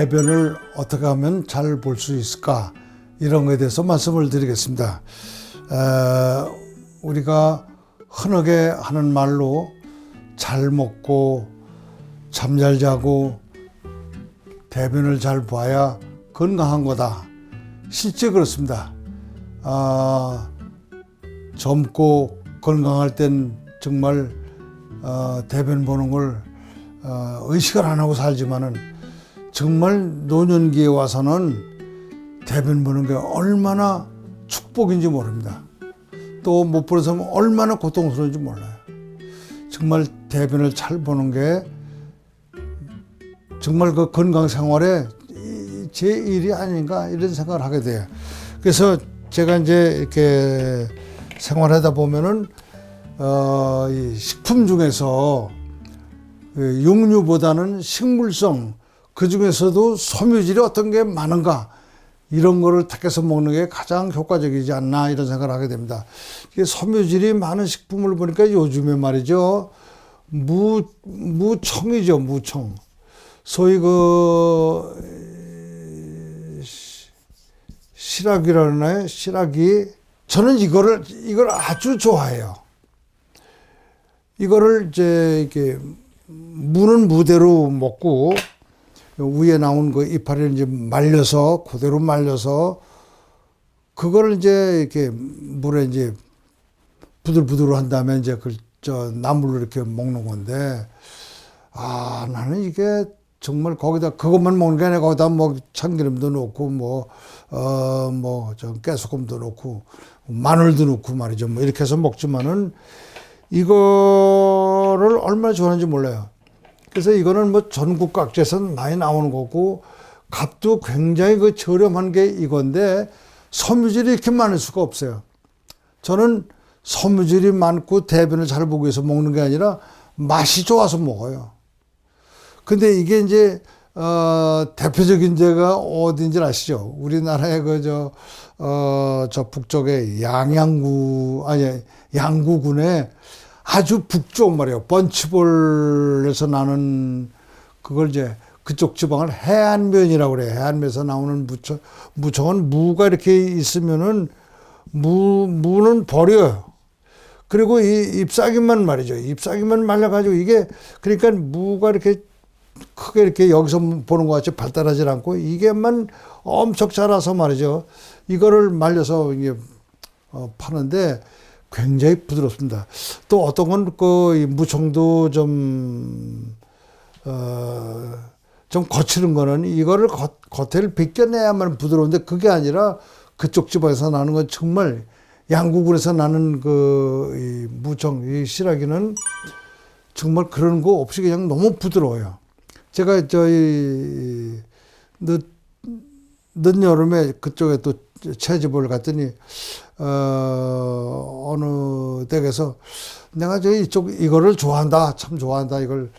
대변을 어떻게 하면 잘 볼 수 있을까, 이런 것에 대해서 말씀을 드리겠습니다. 우리가 흔하게 하는 말로 잘 먹고 잠 잘 자고 대변을 잘 봐야 건강한 거다. 실제 그렇습니다. 젊고 건강할 땐 정말 대변 보는 걸 의식을 안 하고 살지만은 정말 노년기에 와서는 대변 보는 게 얼마나 축복인지 모릅니다. 또 못 보는 사람은 얼마나 고통스러운지 몰라요. 정말 대변을 잘 보는 게 정말 그 건강 생활에 제 일이 아닌가, 이런 생각을 하게 돼요. 그래서 제가 이제 이렇게 생활하다 보면은 이 식품 중에서 육류보다는 식물성, 그 중에서도 섬유질이 어떤 게 많은가, 이런 거를 택해서 먹는 게 가장 효과적이지 않나, 이런 생각을 하게 됩니다. 이게 섬유질이 많은 식품을 보니까 요즘에 말이죠, 무청이죠, 무청. 소위 시라기라 그러나요? 시라기. 저는 이걸 아주 좋아해요. 이거를 이제 이렇게 무는 무대로 먹고, 위에 나온 그 이파리를 이제 말려서, 그대로 말려서, 그거를 이제 이렇게 물에 이제 부들부들 한 다음에 이제 나물로 이렇게 먹는 건데, 나는 이게 정말 거기다 그것만 먹는 게 아니라 거기다 뭐 참기름도 넣고 좀 깨소금도 넣고 마늘도 넣고 말이죠. 뭐 이렇게 해서 먹지만은 이거를 얼마나 좋아하는지 몰라요. 그래서 이거는 뭐 전국 각지에서 많이 나오는 거고, 값도 굉장히 저렴한 게 이건데 섬유질이 이렇게 많을 수가 없어요. 저는 섬유질이 많고 대변을 잘 보기 위해서 먹는 게 아니라 맛이 좋아서 먹어요. 근데 이게 이제 대표적인 데가 어딘지 아시죠? 우리나라의 저 북쪽에 양구군에 아주 북쪽 말이에요. 번치볼에서 나는 그걸 이제 그쪽 지방을 해안면이라고 그래요. 해안면에서 나오는 무청은 무가 이렇게 있으면은 무는 버려요. 그리고 이 잎사귀만 말이죠. 잎사귀만 말려가지고 이게, 그러니까 무가 이렇게 크게 이렇게 여기서 보는 것 같이 발달하지 않고 이게만 엄청 자라서 말이죠. 이거를 말려서 이게 파는데 굉장히 부드럽습니다. 또 어떤 건 이 무청도 좀 거칠은 거는 이거를 겉에를 벗겨내야만 부드러운데, 그게 아니라 그쪽 지방에서 나는 건 정말, 양구군에서 나는 이 무청, 이 시라기는 정말 그런 거 없이 그냥 너무 부드러워요. 제가 늦여름에 그쪽에 또 채집을 갔더니 어느 댁에서 내가 이거를 좋아한다, 참 좋아한다, 이걸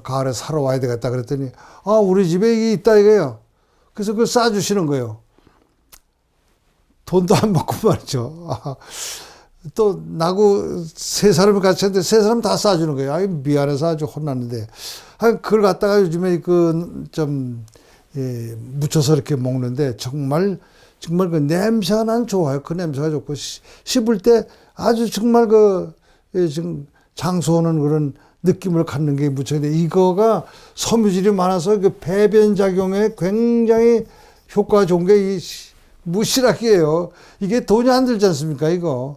가을에 사러 와야 되겠다 그랬더니 우리 집에 이게 있다 이거예요. 그래서 그걸 싸주시는 거예요. 돈도 안 받고 말이죠. 또 나하고 세 사람이 같이 했는데 세 사람 다 싸주는 거예요. 미안해서 아주 혼났는데, 그걸 갖다가 요즘에 묻혀서 이렇게 먹는데 정말 그 냄새가 난 좋아요. 그 냄새가 좋고, 씹을 때 아주 정말 지금 장수하는 그런 느낌을 갖는 게 무청인데, 이거가 섬유질이 많아서 그 배변 작용에 굉장히 효과가 좋은 게 이 무시락이에요. 이게 돈이 안 들지 않습니까, 이거.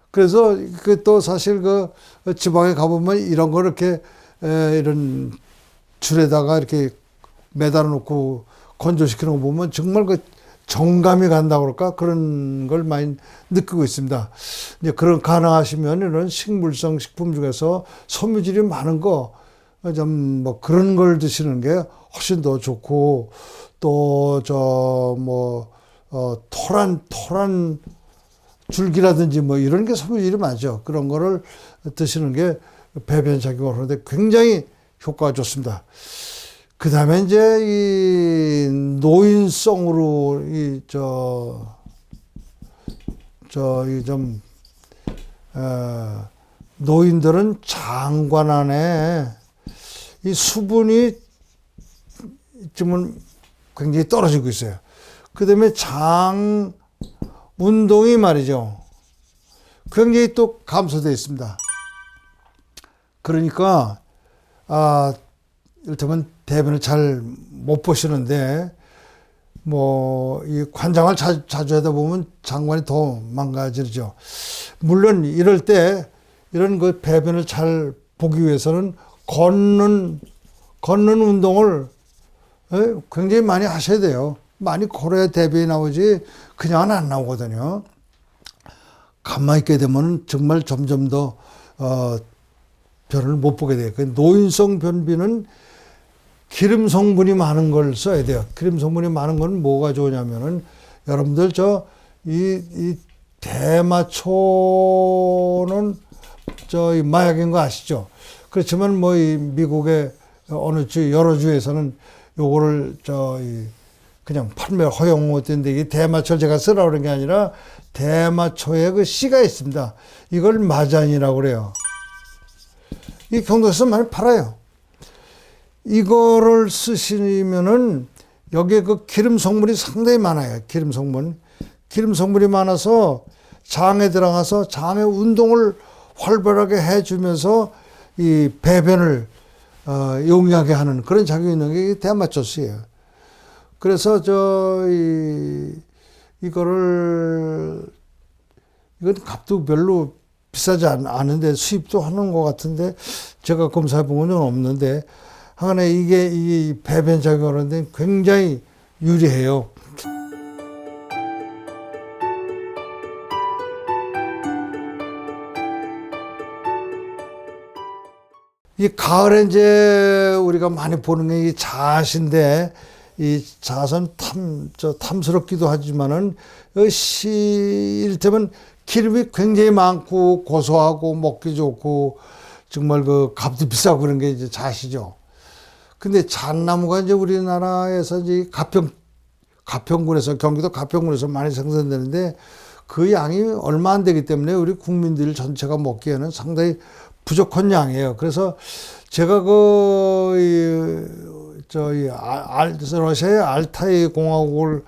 그래서 또 사실 지방에 가보면 이런 거 이렇게 이런 줄에다가 이렇게 매달아 놓고 건조시키는 거 보면 정말 정감이 간다고 그럴까? 그런 걸 많이 느끼고 있습니다. 이제 가능하시면 이런 식물성 식품 중에서 섬유질이 많은 거, 그런 걸 드시는 게 훨씬 더 좋고, 또 토란 줄기라든지 이런 게 섬유질이 많죠. 그런 거를 드시는 게 배변 작용을 하는데 굉장히 효과가 좋습니다. 그 다음에 이제 이 노인성으로 노인들은 장관 안에 이 수분이 지금은 굉장히 떨어지고 있어요. 그 다음에 장 운동이 말이죠. 굉장히 또 감소되어 있습니다. 그러니까, 이를테면 대변을 잘 못 보시는데, 이 관장을 자주 하다 보면 장관이 더 망가지죠. 물론 이럴 때 이런 그 배변을 잘 보기 위해서는 걷는 운동을 굉장히 많이 하셔야 돼요. 많이 걸어야 대변이 나오지 그냥은 안 나오거든요. 가만히 있게 되면 정말 점점 더 변을 못 보게 돼요. 그 노인성 변비는 기름 성분이 많은 걸 써야 돼요. 기름 성분이 많은 건 뭐가 좋으냐면은 여러분들 이 대마초는 이 마약인 거 아시죠? 그렇지만 이 미국의 여러 주에서는 요거를 그냥 판매 허용했던데 이 대마초를 제가 쓰라고 그런 게 아니라 대마초에 그 씨가 있습니다. 이걸 마잔이라고 그래요. 이 경도에서 많이 팔아요. 이거를 쓰시면은 여기에 그 기름 성분이 상당히 많아요. 기름 성분이 많아서 장에 들어가서 장의 운동을 활발하게 해주면서 이 배변을 용이하게 하는 그런 작용이 있는 게 대마초수예요. 그래서 이건 값도 별로 비싸지 않은데 수입도 하는 것 같은데 제가 검사해 본 건 없는데 하간에 이 배변 작용을 하는데 굉장히 유리해요. 이 가을에 이제 우리가 많이 보는 게 이 잣인데 이 잣은 탐스럽기도 하지만은 이를테면 기름이 굉장히 많고 고소하고 먹기 좋고 정말 그 값도 비싸고 그런 게 이제 잣이죠. 근데 잣나무가 이제 우리나라에서 이제 가평군에서 경기도 가평군에서 많이 생산되는데 그 양이 얼마 안 되기 때문에 우리 국민들 전체가 먹기에는 상당히 부족한 양이에요. 그래서 제가 러시아의 알타이 공화국을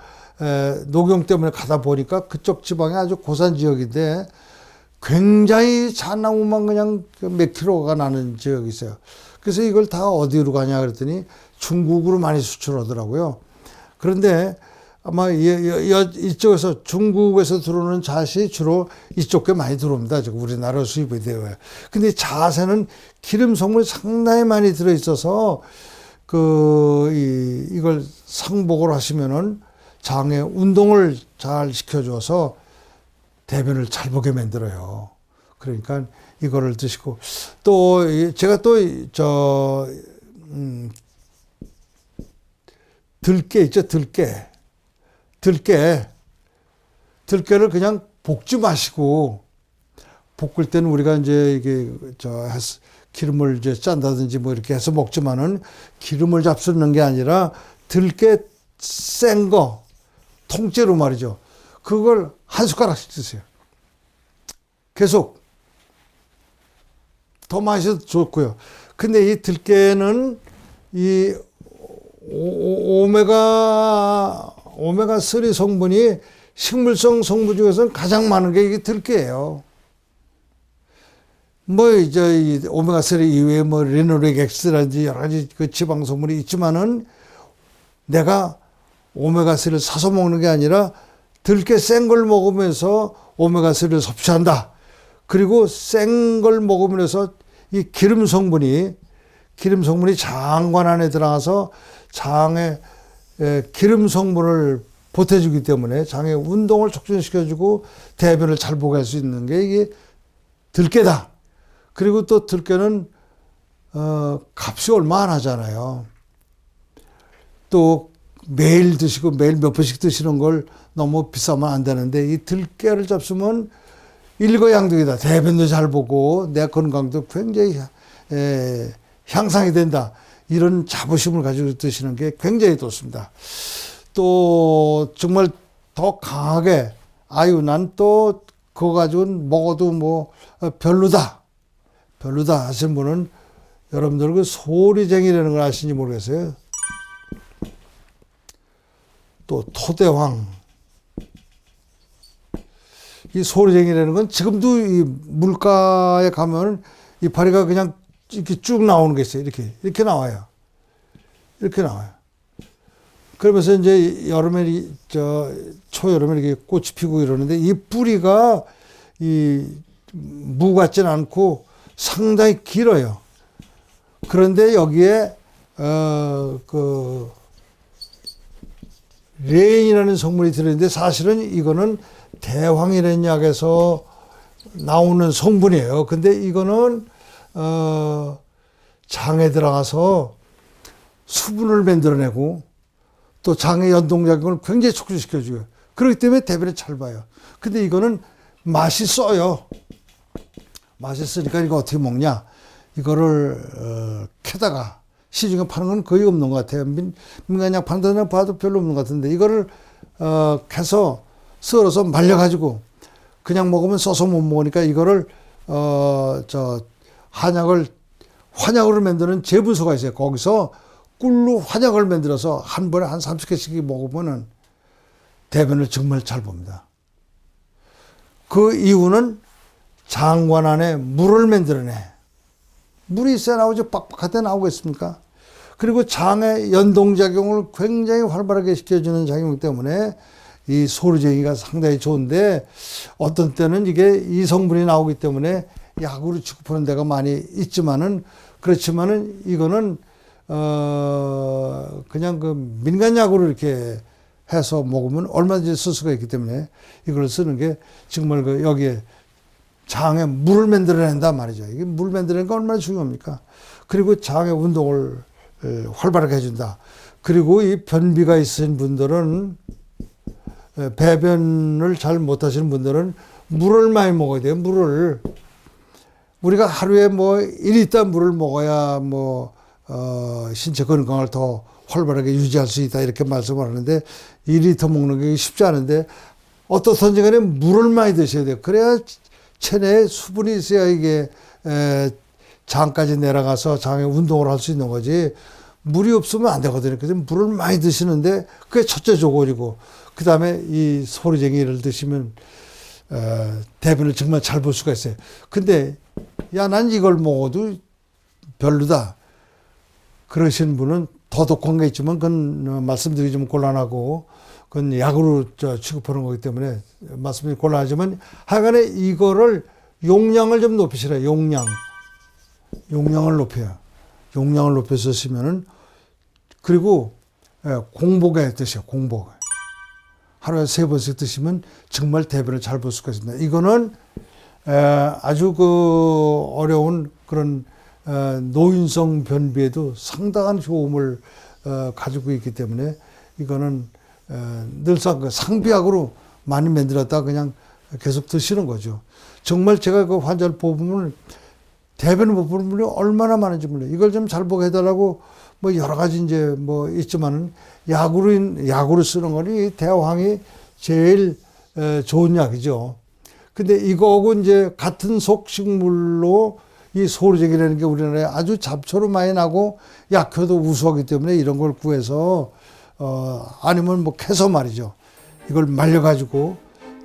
녹용 때문에 가다 보니까 그쪽 지방이 아주 고산 지역인데 굉장히 잣나무만 그냥 몇 킬로가 나는 지역이 있어요. 그래서 이걸 다 어디로 가냐 그랬더니 중국으로 많이 수출하더라고요. 그런데 아마 이쪽에서 중국에서 들어오는 잣이 주로 이쪽에 많이 들어옵니다. 우리나라 수입이 되어요. 근데 잣에는 기름 성분이 상당히 많이 들어 있어서 이걸 상복을 하시면은 장에 운동을 잘 시켜줘서 대변을 잘 보게 만들어요. 그러니까 이거를 드시고 또 제가 들깨 있죠, 들깨를 그냥 볶지 마시고 볶을 때는 우리가 이제 이게 기름을 이제 짠다든지 뭐 이렇게 해서 먹지만은 기름을 잡수는 게 아니라 들깨 센 거 통째로 말이죠. 그걸 한 숟가락씩 드세요. 계속 더 맛이 좋고요. 근데 이 들깨는 이 오메가3 성분이 식물성 성분 중에서는 가장 많은 게 이게 들깨예요. 이 오메가3 이외에 리노렉 X라든지 여러 가지 그 지방 성분이 있지만은 내가 오메가3를 사서 먹는 게 아니라 들깨 센 걸 먹으면서 오메가3를 섭취한다. 그리고 센 걸 먹으면서 이 기름 성분이 장관 안에 들어가서 장에 기름 성분을 보태주기 때문에 장의 운동을 촉진시켜주고 대변을 잘 보게 할 수 있는 게 이게 들깨다. 그리고 또 들깨는 값이 얼마 안 하잖아요. 또 매일 드시고 매일 몇 번씩 드시는 걸 너무 비싸면 안 되는데 이 들깨를 잡수면 일거양득이다. 대변도 잘 보고 내 건강도 굉장히 향상이 된다. 이런 자부심을 가지고 드시는 게 굉장히 좋습니다. 또 정말 더 강하게 난 또 그거 가지고는 먹어도 별로다 하시는 분은 여러분들 그 소리쟁이라는 걸 아시는지 모르겠어요. 또 토대황. 이 소리쟁이라는 건 지금도 이 물가에 가면 이파리가 그냥 이렇게 쭉 나오는 게 있어요. 이렇게 나와요. 이렇게 나와요. 그러면서 이제 여름에 초여름에 이렇게 꽃이 피고 이러는데 이 뿌리가 이 무 같지는 않고 상당히 길어요. 그런데 여기에 레인이라는 성분이 들어있는데 사실은 이거는 대황이라는 약에서 나오는 성분이에요. 근데 이거는 장에 들어가서 수분을 만들어내고 또 장의 연동작용을 굉장히 촉진시켜줘요. 그렇기 때문에 대변에 잘 봐요. 근데 이거는 맛이 써요. 맛이 쓰니까 이거 어떻게 먹냐. 이거를 캐다가 시중에 파는 건 거의 없는 것 같아요. 민간약 파는 데는 봐도 별로 없는 것 같은데 이거를 캐서 썰어서 말려가지고 그냥 먹으면 써서 못 먹으니까 이거를 환약으로 만드는 제분소가 있어요. 거기서 꿀로 환약을 만들어서 한 번에 한 30개씩 먹으면은 대변을 정말 잘 봅니다. 그 이유는 장관 안에 물을 만들어내. 물이 있어야 나오죠. 빡빡할 때 나오겠습니까? 그리고 장의 연동작용을 굉장히 활발하게 시켜주는 작용 때문에 이 소리쟁이가 상당히 좋은데 어떤 때는 이게 이 성분이 나오기 때문에 약으로 취급하는 데가 많이 그렇지만은 이거는 그냥 그 민간약으로 이렇게 해서 먹으면 얼마든지 쓸 수가 있기 때문에 이걸 쓰는 게 정말 여기에 장에 물을 만들어낸다 말이죠. 이게 물 만들어내는 게 얼마나 중요합니까? 그리고 장의 운동을 활발하게 해준다. 그리고 이 변비가 있으신 분들은 배변을 잘 못하시는 분들은 물을 많이 먹어야 돼요. 물을. 우리가 하루에 1리터 물을 먹어야 신체 건강을 더 활발하게 유지할 수 있다 이렇게 말씀을 하는데 2리터 먹는 게 쉽지 않은데 어떻든지 간에 물을 많이 드셔야 돼요. 그래야 체내에 수분이 있어야 이게 장까지 내려가서 장에 운동을 할 수 있는 거지 물이 없으면 안 되거든요. 그래서 물을 많이 드시는데 그게 첫째 조건이고 그 다음에 이 소리쟁이를 드시면 대변을 정말 잘 볼 수가 있어요. 근데 야, 난 이걸 먹어도 별로다. 그러신 분은 더 독한 게 있지만 그건 말씀드리기 좀 곤란하고 그건 약으로 취급하는 거기 때문에 말씀이 곤란하지만 하여간에 이거를 용량을 좀 높이시라. 용량을 높여요. 용량을 높여서 쓰면은 그리고 공복에 드셔. 공복. 하루에 3번씩 드시면 정말 대변을 잘 볼 수가 있습니다. 이거는 아주 어려운 그런 노인성 변비에도 상당한 효험을 가지고 있기 때문에 이거는 늘상 상비약으로 많이 만들었다 그냥 계속 드시는 거죠. 정말 제가 그 환자를 뽑으면 대변을 못 보는 분이 얼마나 많은지 몰라요. 이걸 좀 잘 보게 해달라고 여러 가지 이제 있지만은 약으로 쓰는 거니 대황이 제일 좋은 약이죠. 근데 이거하고 이제 같은 속식물로 이 소리쟁이라는 게 우리나라에 아주 잡초로 많이 나고 약효도 우수하기 때문에 이런 걸 구해서 아니면 캐서 말이죠. 이걸 말려가지고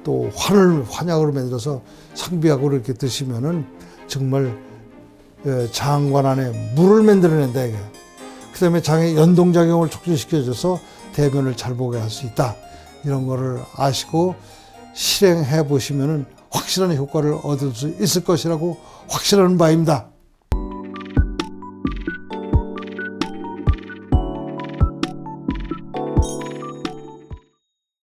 또 환약으로 만들어서 상비약으로 이렇게 드시면은 정말 장관 안에 물을 만들어낸다 이게. 그 다음에 장의 연동작용을 촉진시켜줘서 대변을 잘 보게 할 수 있다. 이런 거를 아시고 실행해 보시면은 확실한 효과를 얻을 수 있을 것이라고 확실한 바입니다.